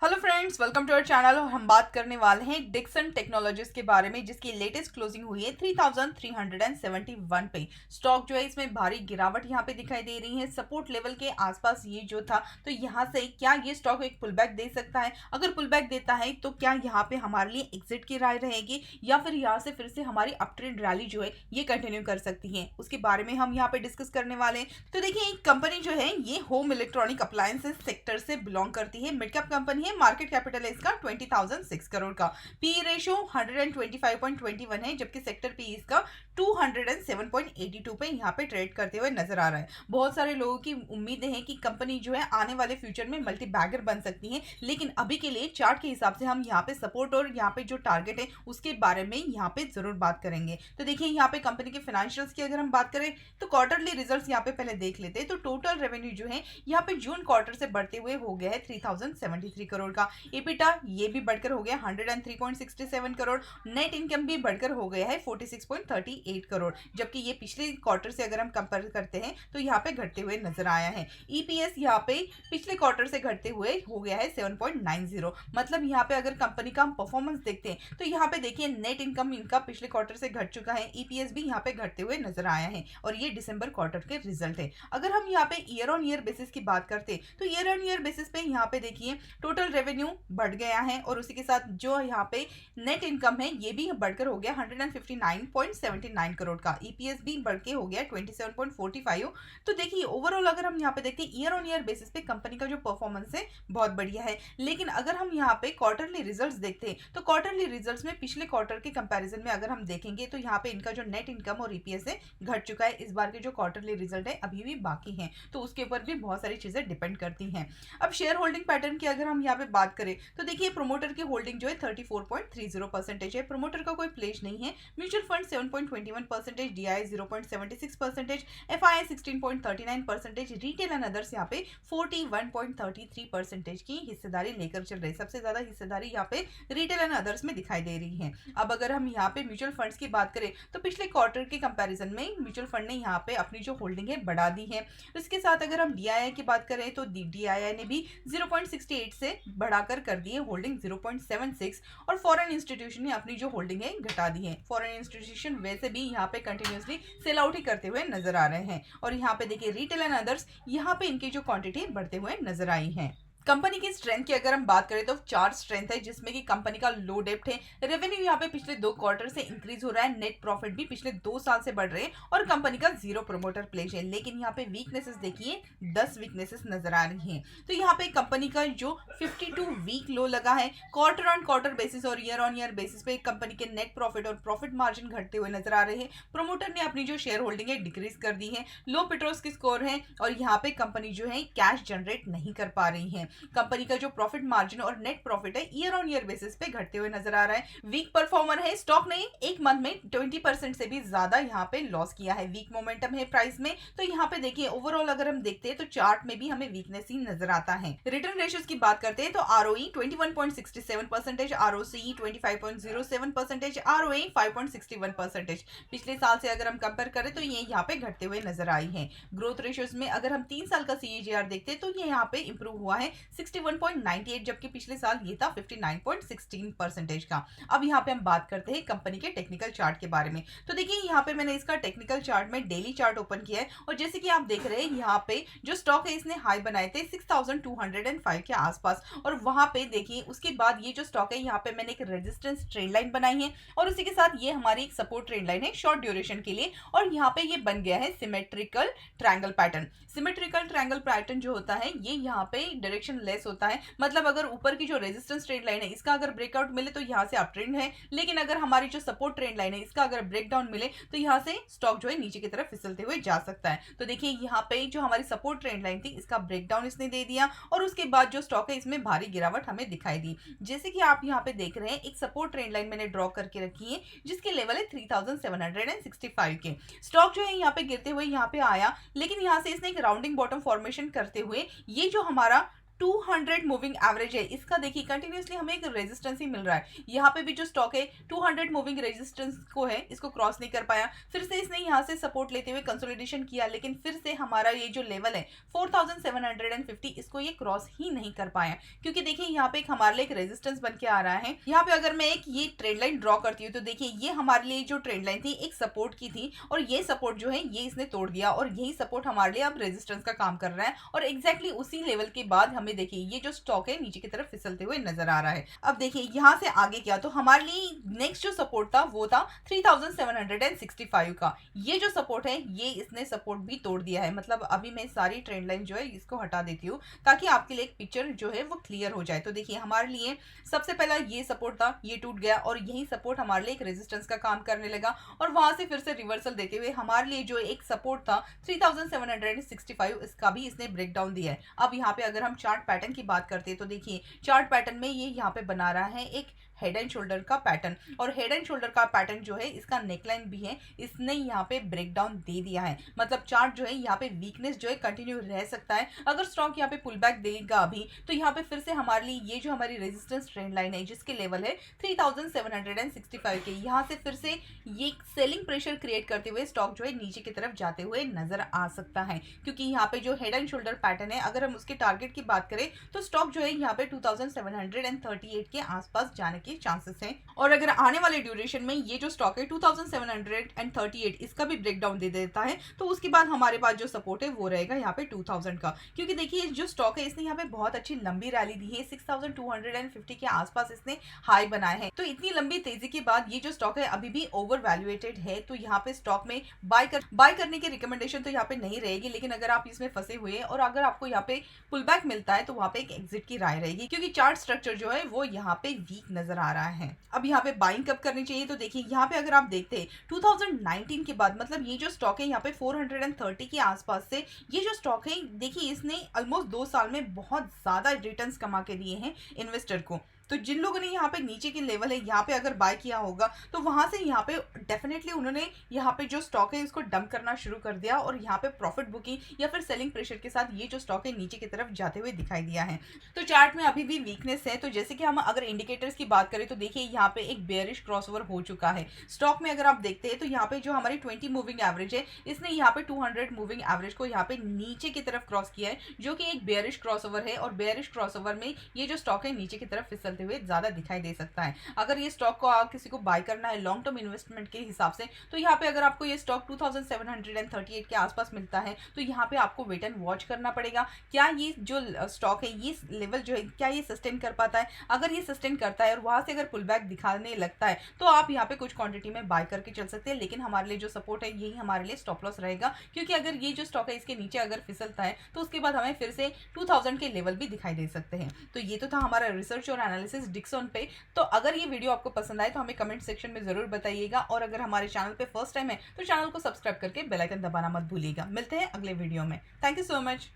Hello friends, welcome to our channel. और हम बात करने वाले हैं डिक्सन टेक्नोलॉजीज के बारे में, जिसकी लेटेस्ट क्लोजिंग हुई है 3371 पे। स्टॉक जो है इसमें भारी गिरावट यहाँ पे दिखाई दे रही है। सपोर्ट लेवल के आसपास ये जो था, तो यहाँ से क्या ये स्टॉक एक पुल बैक दे सकता है? अगर पुल बैक देता है तो क्या यहाँ पे हमारे लिए एग्जिट की राय रहेगी, या फिर यहाँ से फिर से हमारी अप ट्रेंड रैली जो है ये कंटिन्यू कर सकती है? उसके बारे में हम यहाँ पे डिस्कस करने वाले हैं। तो देखिए, एक कंपनी जो है ये होम इलेक्ट्रॉनिक अप्लायंसेस सेक्टर से बिलोंग करती है। मिड कैप कंपनी है। मार्केट कैपिटल है इसका 20,006 करोड़ का। पी रेशियो 125.21 है, जबकि सेक्टर पी इसका 207.82 पे यहाँ पे ट्रेड करते हुए नजर आ रहा है। बहुत सारे लोगों की उम्मीदें हैं कि कंपनी जो है आने वाले फ्यूचर में मल्टी बैगर बन सकती है, लेकिन अभी के लिए चार्ट के हिसाब से हम यहाँ पे सपोर्ट और यहाँ पे जो टारगेट है उसके बारे में यहाँ पे जरूर बात करेंगे। तो देखिए, यहाँ पे कंपनी के फाइनेंशियल्स की अगर हम बात करें तो क्वार्टरली रिजल्ट्स यहाँ पे पहले देख लेते हैं। तो टोटल रेवेन्यू जो है यहाँ पे जून क्वार्टर से बढ़ते हुए हो गया है 3073 करोड़ का। एबिटा ये भी बढ़कर हो गया 103.67 करोड़। नेट इनकम भी बढ़कर हो गया है 46.38 करोड़, जबकि ये पिछले क्वार्टर से अगर हम कंपेयर करते हैं तो यहाँ पे घटते हुए नजर आया है। ईपीएस यहाँ पे पिछले क्वार्टर से घटते हुए हो गया है 7.90। मतलब यहाँ पे अगर कंपनी का हम परफॉर्मेंस देखते हैं तो यहाँ पे देखिए, नेट इनकम इनका पिछले क्वार्टर से घट चुका है। ईपीएस भी यहाँ पे घटते हुए नजर आया है, और ये दिसंबर क्वार्टर के रिजल्ट है। अगर हम यहाँ पे ईयर ऑन ईयर बेसिस की बात करते हैं तो ईयर ऑन ईयर बेसिस पे यहाँ पे देखिए टोटल रेवेन्यू बढ़ गया है, और उसी के साथ जो यहाँ पे नेट इनकम है ये भी बढ़कर हो गया 159.79 करोड़ का। ईपीएस भी बढ़ के हो गया 27.45। तो देखिए, ओवरऑल अगर हम यहाँ पे देखते हैं ईयर ऑन ईयर बेसिस पे कंपनी का जो परफॉर्मेंस है बहुत बढ़िया है। लेकिन अगर हम यहाँ पे क्वार्टरली रिजल्ट्स देखते हैं तो क्वार्टरली रिजल्ट्स में पिछले क्वार्टर के कंपैरिजन में अगर हम देखेंगे तो यहाँ पे इनका जो नेट इनकम और ईपीएस है घट चुका है। इस बार के जो क्वार्टरली रिजल्ट है अभी भी बाकी है, तो उसके ऊपर भी बहुत सारी चीजें डिपेंड करती हैं। अब शेयर होल्डिंग पैटर्न की अगर हम यहाँ पे बात करें तो देखिए, प्रोमोटर की होल्डिंग जो है 34.30% है। प्रोमोटर का कोई प्लेज नहीं है। Mutual fund 7.21%, DI 0.76%, FI 16.39%, retail and others यहाँ पे 41.33% की हिस्सेदारी लेकर चल रही है। सबसे ज्यादा हिस्सेदारी यहाँ पे रिटेल एंड अदर्स में दिखाई दे रही है। अब अगर हम यहाँ पे म्यूचुअल फंड्स की बात करें तो पिछले क्वार्टर के कंपैरिजन में म्यूचुअल फंड ने यहाँ पे अपनी जो होल्डिंग है बढ़ा दी है। इसके साथ अगर हम डीआईआई की बात करें तो डीआईआई ने भी 0.68 से बढ़ाकर कर दी है होल्डिंग 0.76, और फॉरेन इंस्टीट्यूशन ने अपनी जो होल्डिंग है घटा दी है। फॉरेन इंस्टीट्यूशन वैसे भी यहाँ पे कंटिन्यूसली सेल आउट ही करते हुए नजर आ रहे हैं, और यहाँ पे देखिए रिटेल एंड अदर्स यहाँ पे इनकी जो क्वांटिटी बढ़ते हुए नजर आई है। कंपनी की स्ट्रेंथ की अगर हम बात करें तो चार स्ट्रेंथ है, जिसमें कि कंपनी का लो डेप्ट है। रेवेन्यू यहाँ पे पिछले 2 क्वार्टर से इंक्रीज हो रहा है। नेट प्रॉफिट भी पिछले 2 साल से बढ़ रहे हैं, और कंपनी का 0 प्रोमोटर प्लेज है। लेकिन यहाँ पे वीकनेसेस देखिए, 10 वीकनेसेस नजर आ रही हैं। तो यहाँ पे कंपनी का जो 52 वीक लो लगा है, क्वार्टर ऑन क्वार्टर बेसिस और ईयर ऑन ईयर बेसिस पे कंपनी के नेट प्रॉफिट और प्रॉफिट मार्जिन घटते हुए नजर आ रहे हैं। प्रोमोटर ने अपनी जो शेयर होल्डिंग है डिक्रीज कर दी है। लो पेट्रोस की स्कोर है, और यहाँ पे कंपनी जो है कैश जनरेट नहीं कर पा रही है। कंपनी का जो प्रॉफिट मार्जिन और नेट प्रॉफिट है ईयर ऑन ईयर बेसिस पे घटते हुए नजर आ रहा है। वीक परफॉर्मर है। स्टॉक ने एक मंथ में 20% से भी ज्यादा यहाँ पे लॉस किया है। वीक मोमेंटम है प्राइस में। तो यहाँ पे देखिए, ओवरऑल अगर हम देखते हैं तो चार्ट में भी हमें वीकनेस ही नजर आता है। रिटर्न रेशियोज की बात करते हैं तो आरओई 21.67%, आरओसी 25.07%, आरओए 5.61%। पिछले साल से अगर हम कंपेयर करें तो ये यहाँ पे घटते हुए नजर आई है। ग्रोथ रेशियोज में अगर हम 3 साल का सीएजीआर देखते हैं तो ये यहाँ पे इंप्रूव हुआ है 61.98, जबकि पिछले साल ये था 59.16% का। अब यहाँ पे हम बात करते हैं कंपनी के टेक्निकल चार्ट के बारे में। तो देखिए, यहाँ पे मैंने इसका टेक्निकल चार्ट में डेली चार्ट ओपन किया है, और जैसे कि आप देख रहे हैं यहाँ पे जो स्टॉक है इसने हाई बनाए थे 6205 के आसपास, और वहां पे देखिए उसके बाद ये जो स्टॉक है यहाँ पे मैंने एक रेजिस्टेंस ट्रेंड लाइन बनाई है, और उसी के साथ ये हमारी एक सपोर्ट ट्रेंड लाइन है शॉर्ट ड्यूरेशन के लिए, और यहाँ पे ये बन गया है symmetrical triangle pattern. Symmetrical triangle pattern जो होता है ये यहाँ पे डायरेक्शन लेस होता है। मतलब अगर ऊपर की जो रेजिस्टेंस ट्रेंड लाइन है इसका अगर ब्रेकआउट मिले तो यहाँ से अप ट्रेंड है, लेकिन अगर हमारी जो सपोर्ट ट्रेंड लाइन है इसका अगर ब्रेकडाउन मिले तो यहाँ से स्टॉक जो है नीचे की तरफ फिसलते हुए जा सकता है। तो देखिए, यहाँ पे जो हमारी सपोर्ट ट्रेंड लाइन थी इसका ब्रेकडाउन इसने दे दिया, और उसके बाद जो स्टॉक है इसमें भारी गिरावट हमें दिखाई दी। जैसे कि आप यहाँ पे देख रहे हैं, एक सपोर्ट ट्रेंड लाइन मैंने ड्रॉ करके रखी है जिसके लेवल है 3765 के। स्टॉक जो है यहाँ पे गिरते हुए यहाँ पे आया, लेकिन यहाँ से इसने एक राउंडिंग बॉटम फॉर्मेशन करते हुए ये जो हमारा 200 मूविंग एवरेज है इसका, देखिए कंटिन्यूसली हमें एक रेजिस्टेंस ही मिल रहा है। यहाँ पे भी जो स्टॉक है 200 मूविंग रेजिस्टेंस को है, इसको क्रॉस नहीं कर पाया। फिर से इसने यहाँ से सपोर्ट लेते हुए कंसोलिडेशन किया, लेकिन फिर से हमारा ये जो लेवल है 4750, इसको ये क्रॉस ही नहीं कर पाया, क्योंकि देखिए यहाँ पे एक हमारे लिए एक रेजिस्टेंस बन के आ रहा है। यहाँ पे अगर मैं एक ये ट्रेंड लाइन ड्रॉ करती हूँ तो देखिए ये हमारे लिए जो ट्रेंड लाइन थी एक सपोर्ट की थी, और ये सपोर्ट जो है ये इसने तोड़ दिया, और यही सपोर्ट हमारे लिए अब रेजिस्टेंस का काम कर रहा है। और एग्जैक्टली उसी लेवल के बाद हमें देखिए ये जो स्टॉक है नीचे की तरफ फिसलते हुए नजर आ रहा है। अब देखिए यहाँ से आगे क्या, तो हमारे लिए नेक्स्ट जो सपोर्ट था वो था 3765 का। ये जो सपोर्ट है ये इसने सपोर्ट भी तोड़ दिया है। मतलब अभी मैं सारी ट्रेंड लाइन जो है इसको हटा देती हूँ ताकि आपके लिए एक पिक्चर जो है वो क्लियर हो जाए। तो देखिए हमारे लिए सबसे पहला ये सपोर्ट था, ये टूट गया, और यही सपोर्ट हमारे लिए एक रेजिस्टेंस का काम करने लगा, और वहां से फिर से रिवर्सल देते हुए हमारे लिए जो एक सपोर्ट था 3765, इसका भी इसने ब्रेक डाउन दिया है। अब यहाँ पे अगर हम चार्ट पैटर्न की बात करते हैं तो देखिए चार्ट पैटर्न में ये यहाँ पे बना रहा है एक हेड एंड शोल्डर का पैटर्न, और हेड एंड शोल्डर का पैटर्न जो है इसका नेकलाइन भी है, इसने यहाँ पे ब्रेक डाउन दे दिया है। मतलब चार्ट जो है यहाँ पे वीकनेस जो है कंटिन्यू रह सकता है। अगर स्टॉक यहाँ पे पुल बैक देगा अभी तो यहाँ पे फिर से हमारे लिए ये जो हमारी रेजिस्टेंस ट्रेंड लाइन है जिसके लेवल है 3765 के, यहाँ से फिर से ये सेलिंग प्रेशर क्रिएट करते हुए स्टॉक जो है नीचे की तरफ जाते हुए नजर आ सकता है। क्योंकि यहाँ पे जो हेड एंड शोल्डर पैटर्न है अगर हम उसके टारगेट की बात करें तो स्टॉक जो है यहाँ पे 2738 के आसपास जाने के चांसेस हैं। और अगर आने वाले ड्यूरेशन में ये जो स्टॉक है 2738 इसका भी ब्रेक डाउन दे देता है तो उसके बाद हमारे पास जो सपोर्ट है वो रहेगा यहाँ पे 2000 का। क्योंकि देखिए जो स्टॉक है इसने यहाँ पे बहुत अच्छी लंबी रैली दी है, 6250 के आसपास इसने हाई बनाए हैं। तो इतनी लंबी तेजी के बाद ये जो स्टॉक है अभी भी ओवर वैल्यूएटेड है, तो यहाँ पे स्टॉक में बाय करने की रिकमेंडेशन तो यहाँ पे नहीं रहेगी। लेकिन अगर आप इसमें फंसे हुए हैं और अगर आपको यहाँ पे पुल बैक मिलता है तो वहाँ पे एक एग्जिट की राय रहेगी, क्योंकि चार्ट स्ट्रक्चर जो है वो यहाँ पे वीक नजर आ रहा है। अब यहाँ पे बाइंग कब करनी चाहिए, तो देखिए यहाँ पे अगर आप देखते हैं 2019 के बाद, मतलब ये जो स्टॉक है यहाँ पे 430 के आसपास से ये जो स्टॉक है देखिए इसने ऑलमोस्ट 2 साल में बहुत ज्यादा रिटर्न्स कमा के दिए हैं इन्वेस्टर को। तो जिन लोगों ने यहाँ पे नीचे के लेवल है यहाँ पे अगर बाय किया होगा तो वहां से यहाँ पे डेफिनेटली उन्होंने यहाँ पे जो स्टॉक है इसको डंप करना शुरू कर दिया, और यहाँ पे प्रॉफिट बुकिंग या फिर सेलिंग प्रेशर के साथ ये जो स्टॉक है नीचे की तरफ जाते हुए दिखाई दिया है। तो चार्ट में अभी भी वीकनेस है। तो जैसे कि हम अगर इंडिकेटर्स की बात करें तो देखिए यहाँ पे एक बेयरिश क्रॉसओवर हो चुका है स्टॉक में। अगर आप देखते हैं तो यहाँ पे जो हमारी 20 मूविंग एवरेज है इसने यहाँ पे 200 मूविंग एवरेज को यहाँ पे नीचे की तरफ क्रॉस किया है, जो कि एक बेयरिश क्रॉसओवर है। और बेयरिश क्रॉसओवर में ये जो स्टॉक है नीचे की तरफ फिसलते हुए ज्यादा दिखाई दे सकता है। अगर ये स्टॉक को किसी को बाय करना है लॉन्ग टर्म इन्वेस्टमेंट के हिसाब से तो यहाँ पे अगर आपको ये स्टॉक 2738 के आसपास मिलता है तो यहाँ पे आपको वेट एंड वॉच करना पड़ेगा। क्या ये जो स्टॉक है ये लेवल जो है क्या ये सस्टेन कर पाता है। अगर ये सस्टेन करता है और वहां से अगर पुल बैक दिखाने लगता है तो आप यहाँ पे कुछ क्वांटिटी में बाय करके चल सकते हैं। लेकिन हमारे लिए जो सपोर्ट है यही हमारे लिए स्टॉप लॉस रहेगा, क्योंकि अगर ये जो स्टॉक है इसके नीचे अगर फिसलता है तो उसके बाद हमें फिर से 2000 के लेवल भी दिखाई दे सकते हैं। तो ये तो था हमारा रिसर्च और एनालिसिस डिक्सन पे। तो अगर ये वीडियो आपको पसंद आए तो हमें कमेंट सेक्शन में जरूर बताइएगा, और अगर हमारे चैनल पे फर्स्ट टाइम है तो चैनल को सब्सक्राइब करके बेल आइकन दबाना मत भूलिएगा। मिलते हैं अगले वीडियो में। Thank you so much.